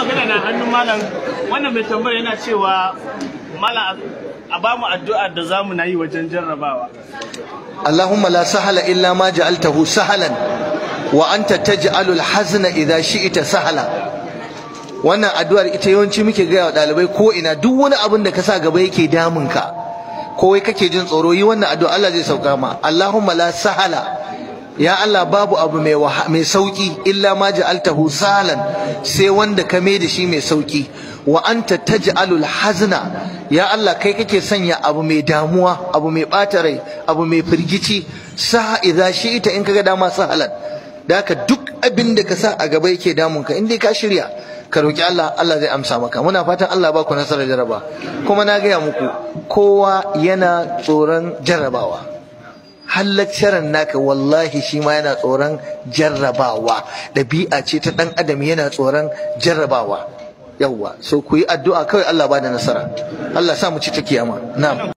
magana na hannun malam. Wannan mai tambaya yana cewa malam a ba mu addu'a da zamu na yi wajen jarrabawa. Allahumma la sahala illa ma ja'altahu sahalan wa anta taj'alul hazna idha shi'ta sahala. Wannan addu'ar ita yawanci muke gaya wa dalibai ko ina, duk wani abin da ka sa gaba yake damun ka ko wai kake jin tsoro, yi wannan addu'a Allah zai sauka ma. Allahumma la sahala, ya Allah babu abu mai sauki illa ma ja'altahu sahalan, sai wanda ka mai da shi mai sauki. Wa anta taj'alul hazna, ya Allah kai kake sanya abu mai damuwa, abu mai bata rai, abu mai firgici, saha idza shi'ta, in kaga dama sahalan. Da haka duk abin da ka sa a gaba yake damun ka, in dai ka shirya ka roki Allah, Allah zai amsa maka. Muna fatan Allah ba ku nasarar jarraba. Kuma na gaya muku, kowa yana tsoron jarrabawa. Halaccaren naka wallahi shi ma yana tsoron jarrabawa. Ɗabi'a ce ta ɗan adam, yana tsoron jarrabawa. Yawwa, so ku yi addu'a kawai Allah ba da nasara. Allah sa mu ci ta kiyama. Na'am.